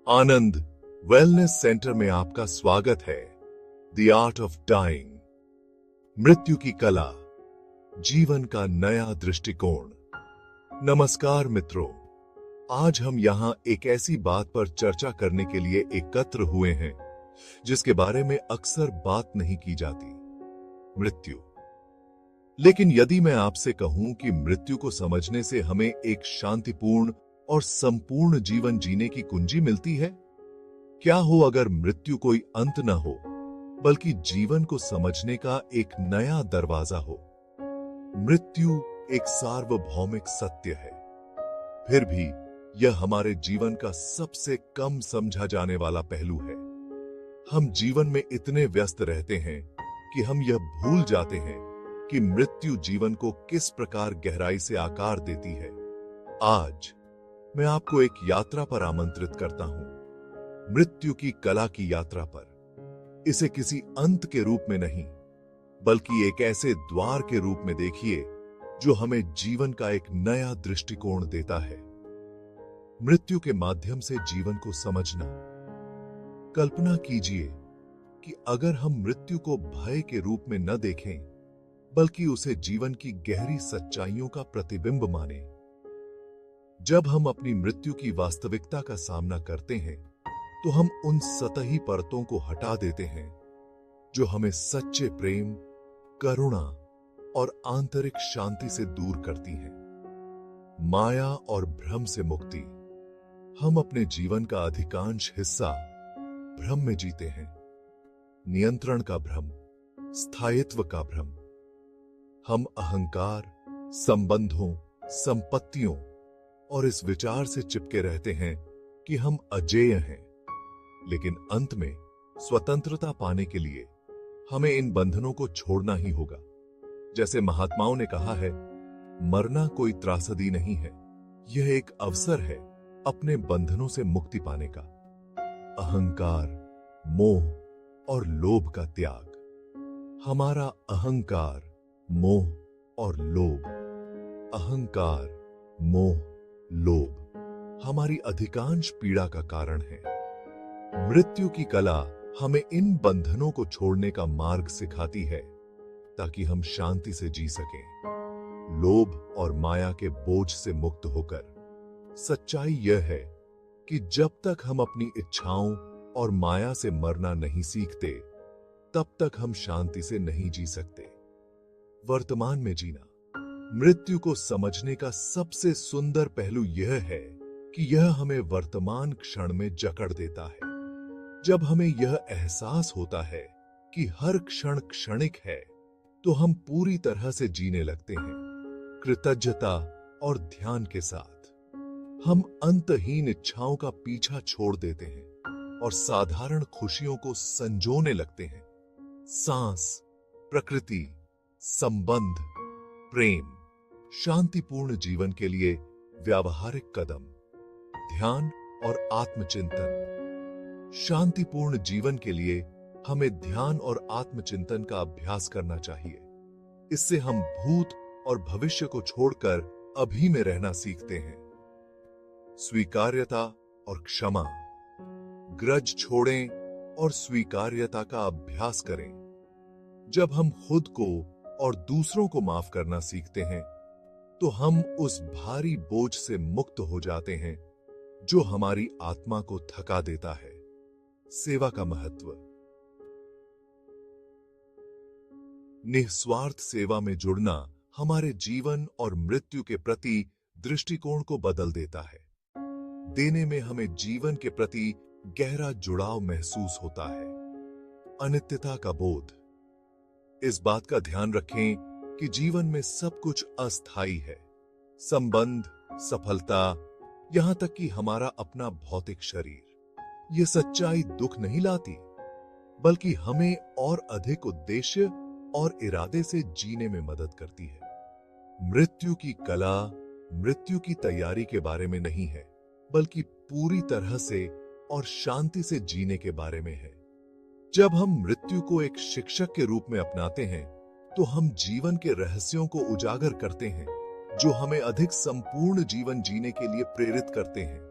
आनंद wellness centre में आपका स्वागत है। द आर्ट ऑफ डाइंग, मृत्यु की कला, जीवन का नया दृष्टिकोण। नमस्कार मित्रों, आज हम यहां एक ऐसी बात पर चर्चा करने के लिए एकत्र हुए हैं जिसके बारे में अक्सर बात नहीं की जाती, मृत्यु। लेकिन यदि मैं आपसे कहूं कि मृत्यु को समझने से हमें एक शांतिपूर्ण और संपूर्ण जीवन जीने की कुंजी मिलती है, क्या हो अगर मृत्यु कोई अंत न हो बल्कि जीवन को समझने का एक नया दरवाजा हो। मृत्यु एक सार्वभौमिक सत्य है, फिर भी यह हमारे जीवन का सबसे कम समझा जाने वाला पहलू है। हम जीवन में इतने व्यस्त रहते हैं कि हम यह भूल जाते हैं कि मृत्यु जीवन को किस प्रकार गहराई से आकार देती है। आज मैं आपको एक यात्रा पर आमंत्रित करता हूं, मृत्यु की कला की यात्रा पर। इसे किसी अंत के रूप में नहीं, बल्कि एक ऐसे द्वार के रूप में देखिए जो हमें जीवन का एक नया दृष्टिकोण देता है। मृत्यु के माध्यम से जीवन को समझना। कल्पना कीजिए कि अगर हम मृत्यु को भय के रूप में न देखें, बल्कि उसे जीवन की गहरी सच्चाइयों का प्रतिबिंब माने। जब हम अपनी मृत्यु की वास्तविकता का सामना करते हैं, तो हम उन सतही परतों को हटा देते हैं जो हमें सच्चे प्रेम, करुणा और आंतरिक शांति से दूर करती हैं। माया और भ्रम से मुक्ति। हम अपने जीवन का अधिकांश हिस्सा भ्रम में जीते हैं। नियंत्रण का भ्रम, स्थायित्व का भ्रम। हम अहंकार, संबंधों, संपत्तियों और इस विचार से चिपके रहते हैं कि हम अजेय हैं। लेकिन अंत में स्वतंत्रता पाने के लिए हमें इन बंधनों को छोड़ना ही होगा। जैसे महात्माओं ने कहा है, मरना कोई त्रासदी नहीं है, यह एक अवसर है अपने बंधनों से मुक्ति पाने का। अहंकार, मोह और लोभ का त्याग। हमारा अहंकार, मोह और लोभ, अहंकार, मोह, लोभ हमारी अधिकांश पीड़ा का कारण है। मृत्यु की कला हमें इन बंधनों को छोड़ने का मार्ग सिखाती है ताकि हम शांति से जी सकें, लोभ और माया के बोझ से मुक्त होकर। सच्चाई यह है कि जब तक हम अपनी इच्छाओं और माया से मरना नहीं सीखते, तब तक हम शांति से नहीं जी सकते। वर्तमान में जीना। मृत्यु को समझने का सबसे सुंदर पहलू यह है कि यह हमें वर्तमान क्षण में जकड़ देता है। जब हमें यह एहसास होता है कि हर क्षण क्षणिक है, तो हम पूरी तरह से जीने लगते हैं, कृतज्ञता और ध्यान के साथ। हम अंतहीन इच्छाओं का पीछा छोड़ देते हैं और साधारण खुशियों को संजोने लगते हैं। सांस, प्रकृति, संबंध, प्रेम, शांतिपूर्ण जीवन के लिए व्यावहारिक कदम, ध्यान और आत्मचिंतन। शांतिपूर्ण जीवन के लिए हमें ध्यान और आत्मचिंतन का अभ्यास करना चाहिए। इससे हम भूत और भविष्य को छोड़कर अभी में रहना सीखते हैं। स्वीकार्यता और क्षमा। ग्रज छोड़ें और स्वीकार्यता का अभ्यास करें। जब हम खुद को और दूसरों को माफ करना सीखते हैं, तो हम उस भारी बोझ से मुक्त हो जाते हैं जो हमारी आत्मा को थका देता है। सेवा का महत्व। निस्वार्थ सेवा में जुड़ना हमारे जीवन और मृत्यु के प्रति दृष्टिकोण को बदल देता है। देने में हमें जीवन के प्रति गहरा जुड़ाव महसूस होता है। अनित्यता का बोध। इस बात का ध्यान रखें कि जीवन में सब कुछ अस्थायी है। संबंध, सफलता, यहां तक कि हमारा अपना भौतिक शरीर। यह सच्चाई दुख नहीं लाती, बल्कि हमें और अधिक उद्देश्य और इरादे से जीने में मदद करती है। मृत्यु की कला मृत्यु की तैयारी के बारे में नहीं है, बल्कि पूरी तरह से और शांति से जीने के बारे में है। जब हम मृत्यु को एक शिक्षक के रूप में अपनाते हैं, तो हम जीवन के रहस्यों को उजागर करते हैं जो हमें अधिक संपूर्ण जीवन जीने के लिए प्रेरित करते हैं।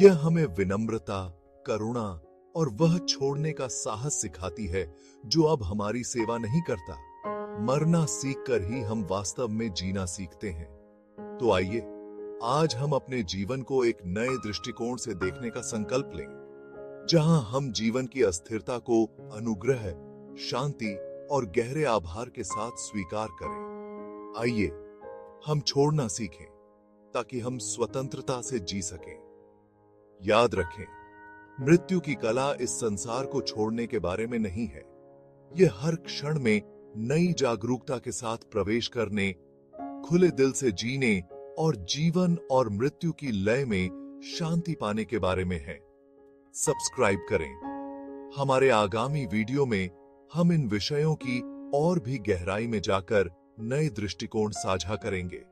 यह हमें विनम्रता, करुणा और वह छोड़ने का साहस सिखाती है जो अब हमारी सेवा नहीं करता। मरना सीखकर ही हम वास्तव में जीना सीखते हैं। तो आइए आज हम अपने जीवन को एक नए दृष्टिकोण से देखने का संकल्प लें, जहां हम जीवन की अस्थिरता को अनुग्रह, शांति और गहरे आभार के साथ स्वीकार करें। आइए हम छोड़ना सीखें ताकि हम स्वतंत्रता से जी सकें। याद रखें, मृत्यु की कला इस संसार को छोड़ने के बारे में नहीं है। यह हर क्षण में नई जागरूकता के साथ प्रवेश करने, खुले दिल से जीने और जीवन और मृत्यु की लय में शांति पाने के बारे में है। सब्सक्राइब करें। हमारे आगामी वीडियो में हम इन विषयों की और भी गहराई में जाकर नए दृष्टिकोण साझा करेंगे।